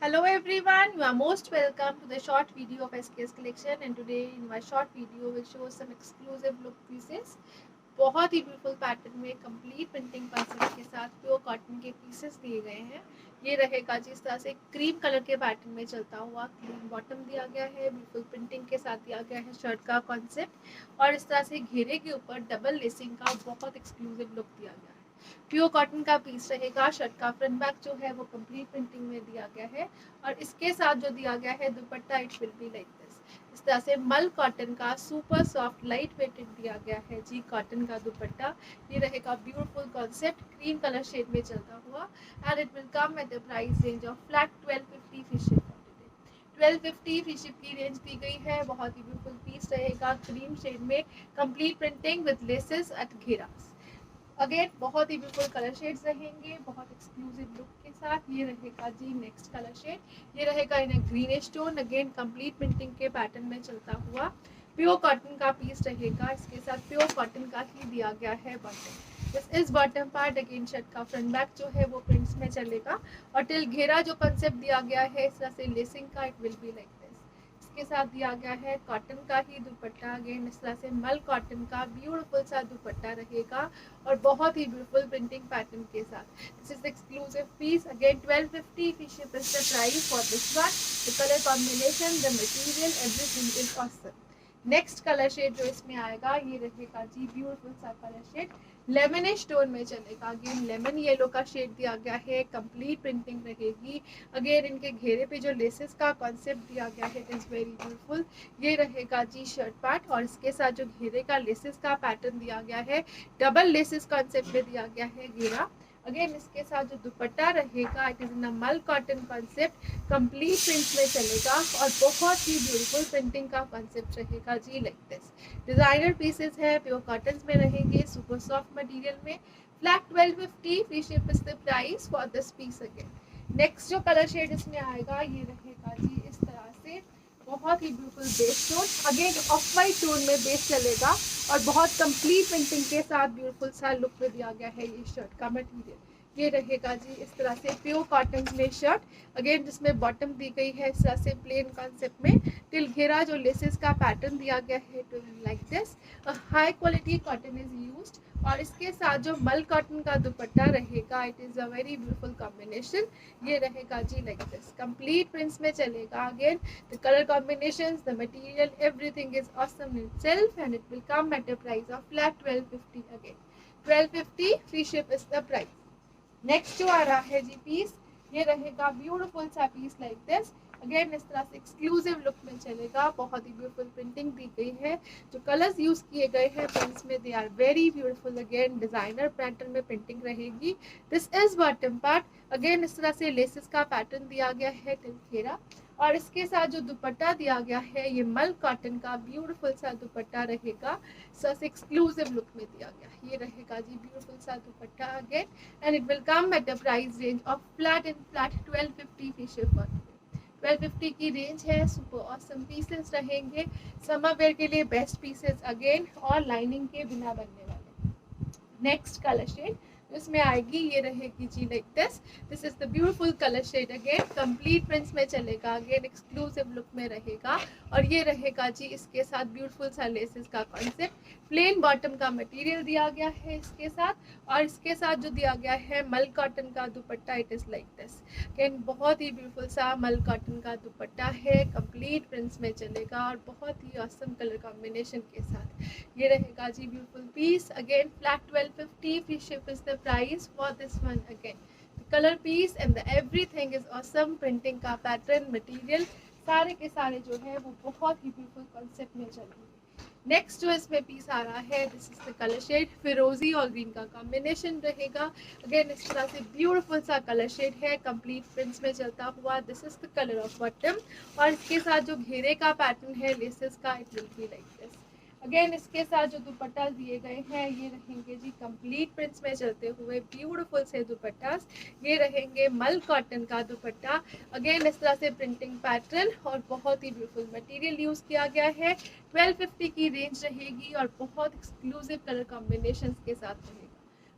Hello everyone, you are most welcome to the short video of SKS collection, and today in my short video will show some exclusive look pieces. बहुत ही beautiful pattern में complete printing concept के साथ pure cotton के pieces दिए गए हैं। ये रहेगा जिस तरह से क्रीम कलर के पैटर्न में चलता हुआ क्रीम बॉटम दिया गया है, ब्यूटीफुल प्रिंटिंग के साथ दिया गया है शर्ट का कॉन्सेप्ट, और इस तरह से घेरे के ऊपर डबल लेसिंग का बहुत एक्सक्लूसिव लुक दिया गया है। प्योर कॉटन का पीस रहेगा, शर्ट का फ्रंट बैक जो है वो कंप्लीट प्रिंटिंग में दिया गया है, और इसके साथ जो दिया गया है दुपट्टा it will be like this. इस तरह से मल कॉटन का सुपर सॉफ्ट लाइट वेटेड दिया गया है जी कॉटन का दुपट्टा। ये रहेगा beautiful concept cream colour shade में चलता हुआ, and it will come at the price range of flat 1250 free ship. 1250 free ship की रेंज दी गई है। बहुत ही ब्यूटीफुल पीस रहेगा क्रीम शेड में, complete printing with laces at घेरास। अगेन बहुत ही ब्यूटीफुल कलर शेड्स रहेंगे, बहुत एक्सक्लूसिव लुक के साथ। ये रहेगा जी नेक्स्ट कलर शेड, ये रहेगा in greenish tone, again complete printing के पैटर्न में चलता हुआ प्योर कॉटन का पीस रहेगा। इसके साथ प्योर कॉटन का ही दिया गया है bottom. This is bottom part, again shirt का फ्रंट बैक जो है वो प्रिंट्स में चलेगा, और टिल घेरा जो कंसेप्ट दिया गया है इस तरह से लेसिंग का it will be like this. इसके साथ दिया गया है कॉटन का ही दुपट्टा, अगेन इस तरह से मल कॉटन का ब्यूटीफुल सा दुपट्टा रहेगा, और बहुत ही ब्यूटीफुल प्रिंटिंग पैटर्न के साथ। This is exclusive piece, again 1250 free ship is the price for this one. The colour combination, the material, everything is awesome. Next colour shade जो इसमें आएगा ये रहेगा जी ब्यूटीफुल सा कलर शेड, लेमनिश टोन में चलेगा। अगेन लेमन येलो का शेड दिया गया है, कंप्लीट प्रिंटिंग रहेगी। अगेन इनके घेरे पे जो लेसेस का कॉन्सेप्ट दिया गया है इट इज वेरी ब्यूटीफुल। ये रहेगा जी शर्ट पार्ट, और इसके साथ जो घेरे का लेसेस का पैटर्न दिया गया है डबल लेसेस कॉन्सेप्ट में दिया गया है घेरा। अगेन इसके साथ जो दुपट्टा रहेगा it is in mul cotton concept, complete print में चलेगा, और बहुत ही ब्यूटीफुल प्रिंटिंग का कॉन्सेप्ट रहेगा जी लाइक दिस। डिजाइनर पीसेस है, प्योर कॉटन में रहेंगे, सुपर सॉफ्ट मटेरियल में। Flat 1250 free ship is the price for this piece. Again next जो कलर शेड इसमें आएगा ये रहेगा जी इस तरह से बहुत ही beautiful base tone, again off white tone में बेस चलेगा, और बहुत कंप्लीट प्रिंटिंग के साथ ब्यूटीफुल सा लुक में दिया गया है ये शर्ट का मटेरियल। ये रहेगा जी इस तरह से प्योर कॉटन में शर्ट, अगेन जिसमें बॉटम दी गई है इस तरह से प्लेन कॉन्सेप्ट में, टिल घेरा जो लेसेस का पैटर्न दिया गया है to like this. High quality cotton is used, और इसके साथ जो मल कॉटन का दुपट्टा रहेगा it is a very beautiful combination. ये रहेगा जी लाइक दिस, कंप्लीट प्रिंट्स में चलेगा। Again the color combinations, the material, everything is awesome in itself, and it will come at a price of flat 1250 again. 1250 free ship is the price. Next जो आ रहा है जी piece, ये रहेगा beautiful सा piece like this. Again इस तरह से exclusive look में चलेगा, बहुत ही ब्यूटीफुल प्रिंटिंग दी गई है। जो कलर्स यूज किए गए हैं पेंस में they are very beautiful, again designer pattern में प्रिंटिंग रहेगी। This is bottom part, again इस तरह से लेसेस का पैटर्न दिया गया है टिल घेरा, और इसके साथ जो दुपट्टा दिया गया है ये मल कॉटन का ब्यूटीफुल सा दुपट्टा रहेगा, सस एक्सक्लूसिव लुक में दिया गया। ये रहेगा जी ब्यूटीफुल सा दुपट्टा again, and it will come at a price range of flat 1250 free ship on 1250 की रेंज है। सुपर ऑसम पीसेस रहेंगे, समर वेयर के लिए बेस्ट पीसेस अगेन, और लाइनिंग के बिना बनने वाले। नेक्स्ट कलर शेड इसमें आएगी ये रहेगी जी like this. This is the beautiful colour shade, again complete prints में चलेगा, अगेन एक्सक्लूसिव लुक में रहेगा, और ये रहेगा जी इसके साथ ब्यूटीफुल सा लेसेस का कॉन्सेप्ट। प्लेन बॉटम का मटेरियल दिया गया है इसके साथ, और इसके साथ जो दिया गया है मल कॉटन का दुपट्टा it is like this. Again बहुत ही ब्यूटीफुल सा मल कॉटन का दुपट्टा है, कंप्लीट प्रिंट्स में चलेगा, और बहुत ही ऑसम कलर कॉम्बिनेशन के साथ। ये रहेगा जी beautiful piece, again flat 1250 free ship is the price for this one. Again colour piece and everything is awesome, printing का पैटर्न मटेरियल सारे के सारे जो है वो बहुत ही ब्यूटीफुल कॉन्सेप्ट में चलेंगे। नेक्स्ट जो इसमें पीस आ रहा है this is the colour shade, फिरोजी और ग्रीन का कॉम्बिनेशन रहेगा। अगेन इस तरह से ब्यूटीफुल सा कलर शेड है, कंप्लीट प्रिंट्स में चलता हुआ। This is the colour of bottom, और इसके साथ जो घेरे का पैटर्न है लेसेस का it will be like this. Again इसके साथ जो दुपट्टा दिए गए हैं ये रहेंगे जी कंप्लीट प्रिंट्स में चलते हुए ब्यूटीफुल से दुपट्टास। ये रहेंगे मल कॉटन का दुपट्टा, अगेन इस तरह से प्रिंटिंग पैटर्न, और बहुत ही ब्यूटीफुल मटेरियल यूज किया गया है। 1250 की रेंज रहेगी, और बहुत एक्सक्लूसिव कलर कॉम्बिनेशंस के साथ रहेगा।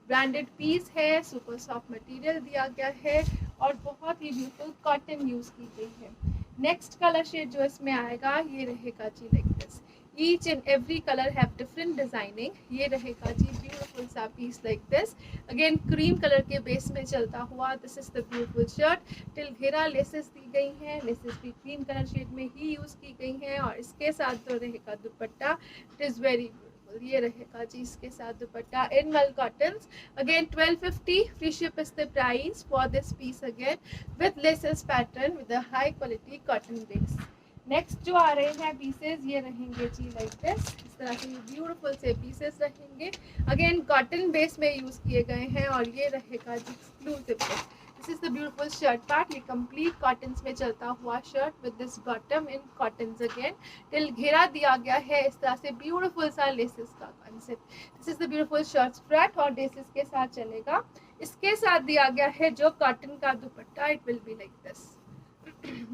ब्रांडेड पीस है, सुपर सॉफ्ट मटेरियल दिया गया है, और बहुत ही ब्यूटीफुल कॉटन यूज की गई है। नेक्स्ट कलर शेड जो इसमें आएगा ये रहेगा जी like this. Each and every colour have different designing. ये रहेगा जी ब्यूटीफुल सा piece like this. Again cream colour के बेस में चलता हुआ this is the beautiful shirt. टिल घेरा लेसेस दी गई हैं, लेसेस भी क्रीम कलर शेड में ही यूज की गई हैं और इसके साथ जो रहेगा dupatta it is very beautiful. ये रहेगा जी इसके साथ dupatta in mul cotton. Again 1250 free ship is the price for this piece again with laces pattern with a high quality cotton base। Next जो आ रहे हैं पीसेस ये रहेंगे जी लाइक दिस। इस तरह से ब्यूटीफुल से पीसेस रहेंगे। अगेन कॉटन बेस में यूज किए गए हैं और ये रहेगा जी exclusive piece. This is the beautiful shirt part. ये कंप्लीट कॉटन में चलता हुआ shirt with this bottom in cotton again. टिल घेरा दिया गया है इस तरह से ब्यूटीफुल सा लेसेस का concept. This is the beautiful shirt front और लेसेस के साथ चलेगा। इसके साथ दिया गया है जो कॉटन का दुपट्टा it will be like this.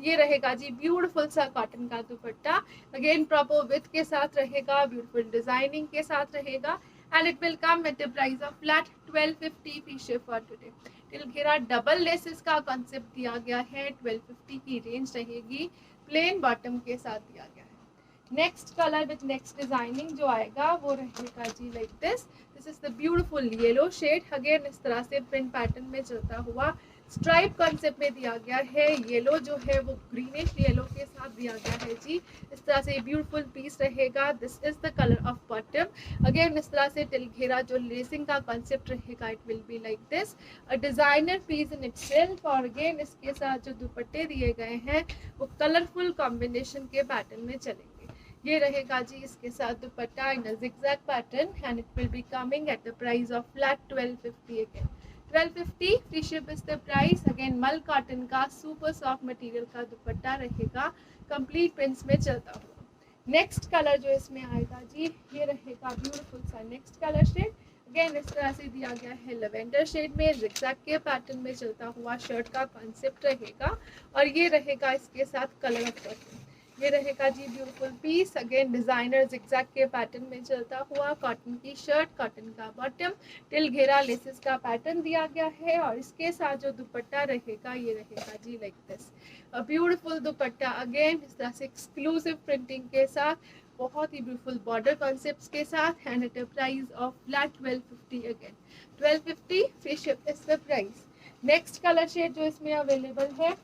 ये रहेगा जी ब्यूटीफुल सा कॉटन का दुपट्टा। अगेन प्रॉपर विथ के साथ रहेगा, ब्यूटीफुल डिजाइनिंग के साथ रहेगा and it will come with the price of flat 1250 free ship for today. Till घेरा डबल लेसेस का कॉन्सेप्ट दिया गया है। 1250 की रेंज रहेगी। प्लेन बॉटम के साथ दिया गया है। Next colour with next designing जो आएगा वो रहेगा जी like this. This is the beautiful yellow shade. Again इस तरह से प्रिंट पैटर्न में चलता हुआ स्ट्राइप कॉन्सेप्ट में दिया गया है। येलो जो है वो ग्रीनिश येलो के साथ दिया गया है जी। इस तरह से ब्यूटीफुल पीस रहेगा। This is the colour of bottom. Again इस तरह से टिल घेरा जो लेसिंग का कॉन्सेप्ट रहेगा it will be like this. A designer piece in itself. और अगेन इसके साथ जो दुपट्टे दिए गए हैं वो कलरफुल कॉम्बिनेशन के पैटर्न में चलेंगे। ये रहेगा जी इसके साथ दुपट्टा इन अ zigzag pattern and it will be coming at the price of flat 1250 again. 1250 free ship is the price. Again मल कॉटन का सुपर सॉफ्ट मटेरियल का दुपट्टा रहेगा कंप्लीट प्रिंट्स में चलता हुआ। नेक्स्ट कलर जो इसमें आएगा जी ये रहेगा ब्यूटीफुल सा नेक्स्ट कलर शेड। अगेन इस तरह से दिया गया है लेवेंडर शेड में zigzag के पैटर्न में चलता हुआ शर्ट का कॉन्सेप्ट रहेगा और ये रहेगा इसके साथ कलर ऑफ कॉटन। ये रहेगा जी beautiful piece. Again designer zigzag के पैटर्न में चलता हुआ कॉटन की शर्ट, कॉटन का बॉटम, टिल घेरा लेसेस का पैटर्न दिया गया है और इसके साथ जो दुपट्टा रहेगा ये रहेगा जी लाइक दिस। अ ब्यूटीफुल दुपट्टा अगेन इस तरह से एक्सक्लूसिव प्रिंटिंग के साथ, बहुत ही ब्यूटीफुल बॉर्डर कॉन्सेप्ट्स के साथ and at a price of flat 1250 again. 1250 free ship is the price. Next colour shade जो इसमें अवेलेबल है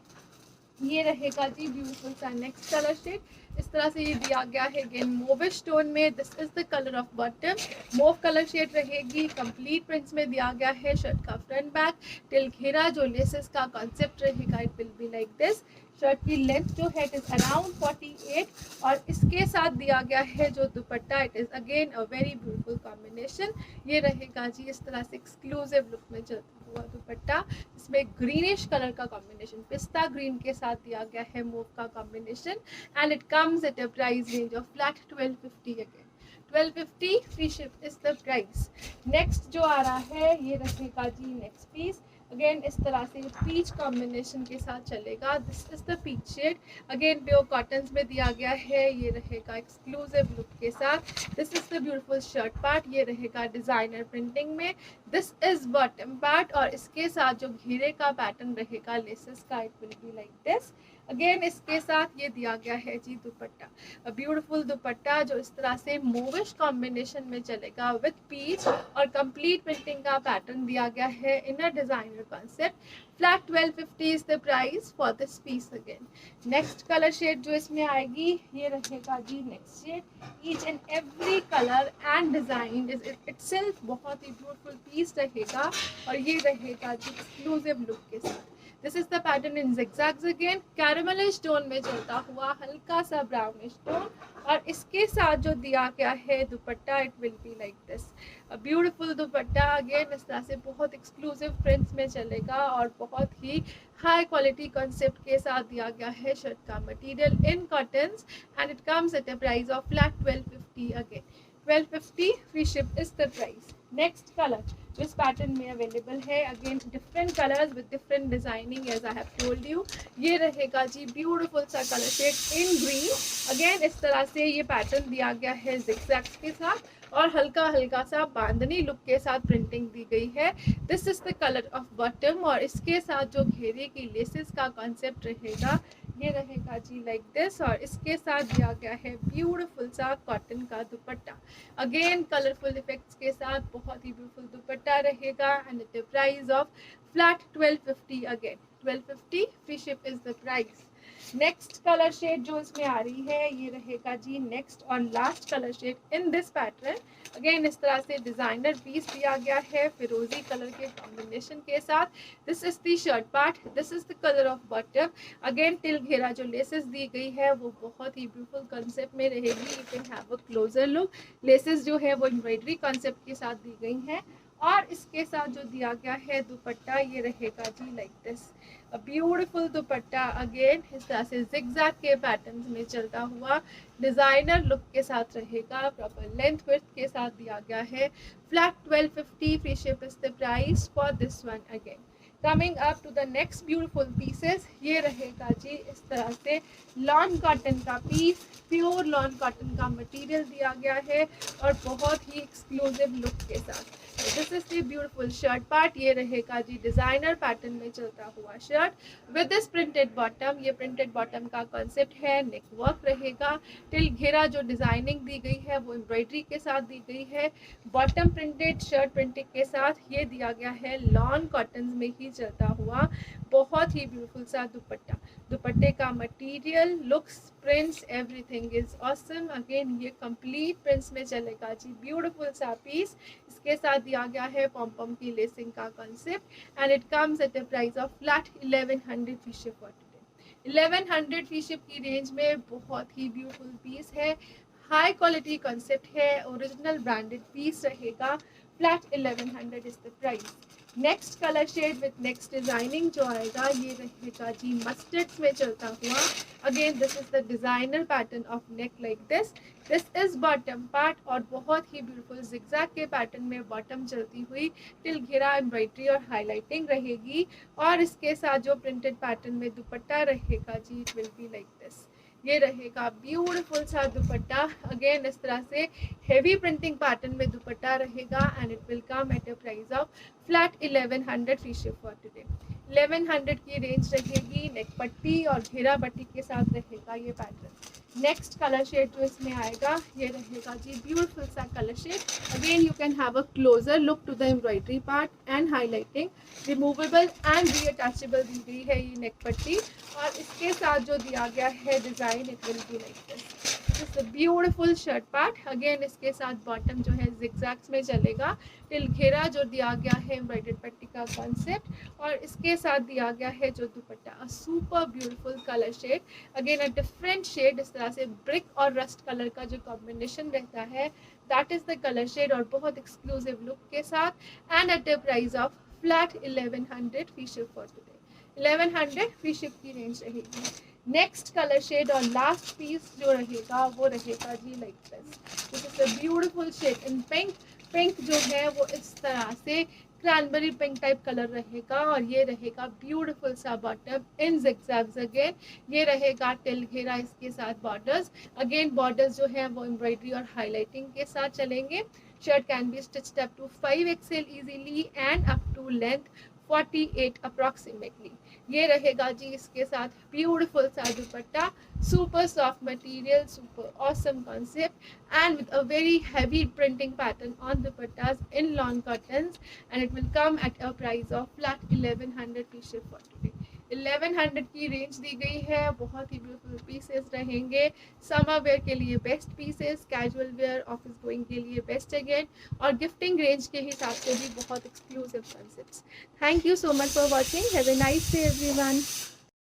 ये रहेगा जी ब्यूटीफुल सा नेक्स्ट कलर शेड। इस तरह से ये दिया गया है अगेन मोविश टोन में। This is the colour of bottom. Mauve colour shade रहेगी। कंप्लीट प्रिंट्स में दिया गया है शर्ट का फ्रंट बैक, टिल घेरा जो लेसेस का कॉन्सेप्ट रहेगा it will be like this. Shirt की लेंथ जो है इट इज अराउंड 48 और इसके साथ दिया गया है जो दुपट्टा it is again a very beautiful combination. ये रहेगा जी इस तरह से एक्सक्लूसिव लुक में चलता हुआ दुपट्टा। इसमें ग्रीनिश कलर का कॉम्बिनेशन पिस्ता ग्रीन के साथ दिया गया है मूव का combination and it comes at a price range of flat 1250 again. 1250 free ship is the price. Next जो आ रहा है ये रहेगा जी नेक्स्ट पीस। अगेन इस तरह से पीच कॉम्बिनेशन के साथ चलेगा। This is the peach shade. Again pure cotton में दिया गया है। ये रहेगा एक्सक्लूसिव लुक के साथ। This is the beautiful shirt part. ये रहेगा डिजाइनर प्रिंटिंग में। दिस इज बॉटम पार्ट और इसके साथ जो घेरे का पैटर्न रहेगा लेसेस का it will be like this. Again इसके साथ ये दिया गया है जी दुपट्टा, ब्यूटीफुल दुपट्टा जो इस तरह से मोविश कॉम्बिनेशन में चलेगा विथ पीच और कंप्लीट प्रिंटिंग का पैटर्न दिया गया है in a designer concept. Flat 1250 is the price for this piece again. Next colour shade जो इसमें आएगी ये रहेगा जी next shade. Each and every colour and design is itself बहुत ही ब्यूटीफुल पीस रहेगा और ये रहेगा जी एक्सक्लूसिव लुक के साथ। This is the pattern in zigzags again. Caramelish tone में चलता हुआ हल्का सा ब्राउनिश टोन और इसके साथ जो दिया गया है दुपट्टा it will be like this. Beautiful दुपट्टा अगेन इस तरह से बहुत एक्सक्लूसिव प्रिंट्स में चलेगा और बहुत ही हाई क्वालिटी कॉन्सेप्ट के साथ दिया गया है शर्ट का material in cotton and it comes at a price of flat 1250 again. 1250 free ship is the price. Next colour जो इस पैटर्न में अवेलेबल है again different colours with different designing as I have told you. ये रहेगा जी beautiful सा colour shade in green. Again इस तरह से ये पैटर्न दिया गया है zigzags के साथ और हल्का हल्का सा बांधनी लुक के साथ प्रिंटिंग दी गई है। This is the colour of bottom और इसके साथ जो घेरे की लेसेस का कॉन्सेप्ट रहेगा ये रहेगा जी लाइक दिस। और इसके साथ दिया गया है ब्यूटीफुल सा कॉटन का दुपट्टा, अगेन कलरफुल इफेक्ट्स के साथ बहुत ही ब्यूटीफुल दुपट्टा रहेगा and at the price of flat 1250। Again 1250 free ship is the price. Next colour shade जो इसमें आ रही है ये रहेगा जी नेक्स्ट और last colour shade in this pattern. Again इस तरह से डिजाइनर पीस दिया गया है फिरोजी कलर के कॉम्बिनेशन के साथ। This is the shirt part, this is the colour of bottom. Again टिल घेरा जो लेसेस दी गई है वो बहुत ही ब्यूटीफुल कॉन्सेप्ट में रहेगी। You can have a closer look. Laces जो है वो एम्ब्रॉयडरी कॉन्सेप्ट के साथ दी गई हैं और इसके साथ जो दिया गया है दुपट्टा ये रहेगा जी लाइक दिस, अ ब्यूटीफुल दुपट्टा। अगेन इस तरह से जिगजैग के पैटर्न्स में चलता हुआ डिजाइनर लुक के साथ रहेगा, प्रॉपर लेंथ विड्थ के साथ दिया गया है। Flat 1250 free ship is the price for this one. Again coming up to the next beautiful pieces, ये रहेगा जी इस तरह से लॉन कॉटन का पीस, प्योर लॉन कॉटन का मटेरियल दिया गया है और बहुत ही एक्सक्लूसिव लुक के साथ। This is the beautiful shirt part, ये रहेगा जी डिजाइनर पैटर्न में चलता हुआ shirt with this printed bottom. ये प्रिंटेड बॉटम का कॉन्सेप्ट है, नेक वर्क रहेगा। टिल घेरा जो डिजाइनिंग दी गई है वो एम्ब्रॉयडरी के साथ दी गई है। बॉटम प्रिंटेड, शर्ट प्रिंटिंग के साथ ये दिया गया है लॉन कॉटन में ही चलता हुआ बहुत ही ब्यूटीफुल सा दुपट्टा। दुपट्टे का material, looks, prints, everything is awesome. Again ये कंप्लीट प्रिंट्स में चलेगा जी, ब्यूटीफुल सा पीस। इसके साथ दिया गया है पॉम पॉम की लेसिंग का concept and it comes at the price of flat 1100 free ship for today. 1100 free ship की रेंज में बहुत ही ब्यूटीफुल पीस है, हाई क्वालिटी कॉन्सेप्ट है, ओरिजिनल ब्रांडेड पीस रहेगा। Flat 1100 is the price. Next colour shade with next designing जो आएगा ये रहेगा जी मस्टर्ड्स में चलता हुआ। Again this is the designer pattern of neck like this. This is bottom part और बहुत ही ब्यूटीफुल जिगजैग के पैटर्न में बॉटम चलती हुई टिल घेरा एम्ब्रॉयडरी और हाईलाइटिंग रहेगी और इसके साथ जो प्रिंटेड पैटर्न में दुपट्टा रहेगा जी it will be like this. ये रहेगा ब्यूटीफुल सा दुपट्टा। अगेन इस तरह से हेवी प्रिंटिंग पैटर्न में दुपट्टा रहेगा and it will come eight a price of flat 1100 free ship for today. 1100 की रेंज रहेगी। नेक पट्टी और घेरा पट्टी के साथ रहेगा ये पैटर्न। नेक्स्ट कलर शेड जो इसमें आएगा ये रहेगा जी ब्यूटीफुल सा colour shade. Again you can have a closer look to the embroidery part and highlighting. Removable and reattachable दी गई है ये नेक पट्टी और इसके साथ जो दिया गया है design it will be like this. This beautiful shirt part. Again इसके साथ बॉटम जो है जिगजैग्स में चलेगा। टिल घेरा जो दिया गया है एम्ब्रॉयडर्ड पट्टी का कॉन्सेप्ट और इसके साथ दिया गया है जो dupatta, super beautiful colour shade. Again a different shade, इस तरह से ब्रिक और रस्ट कलर का जो कॉम्बिनेशन रहता है that is the colour shade और बहुत एक्सक्लूसिव लुक के साथ and at the price of flat 1100 free ship for today. 1100 free ship की रेंज रहेगी। नेक्स्ट कलर शेड और लास्ट पीस जो रहेगा वो रहेगा जी like this. This is a beautiful shade in pink. Pink जो है वो इस तरह से क्रैनबेरी पिंक टाइप कलर रहेगा और ये रहेगा ब्यूटीफुल सा बॉटम इन जिगजैग्स। अगेन ये रहेगा टिल घेरा, इसके साथ बॉर्डर्स। अगेन बॉर्डर्स जो है वो एम्ब्रॉयडरी और हाईलाइटिंग के साथ चलेंगे। Shirt can be stitched up to 5XL easily and up to length 48 approximately. ये रहेगा जी इसके साथ ब्यूटीफुल सा dupatta, super soft material, super awesome concept and with a very heavy printing pattern on dupattas in lawn cottons and it will come at a price of flat 1100 free ship for today। 1100 की range दी गई है। बहुत ही beautiful pieces रहेंगे। Summer wear के लिए best pieces, casual wear, office going के लिए बेस्ट अगेन और गिफ्टिंग रेंज के हिसाब से भी बहुत exclusive concepts. Thank you so much for watching. Have a nice day everyone.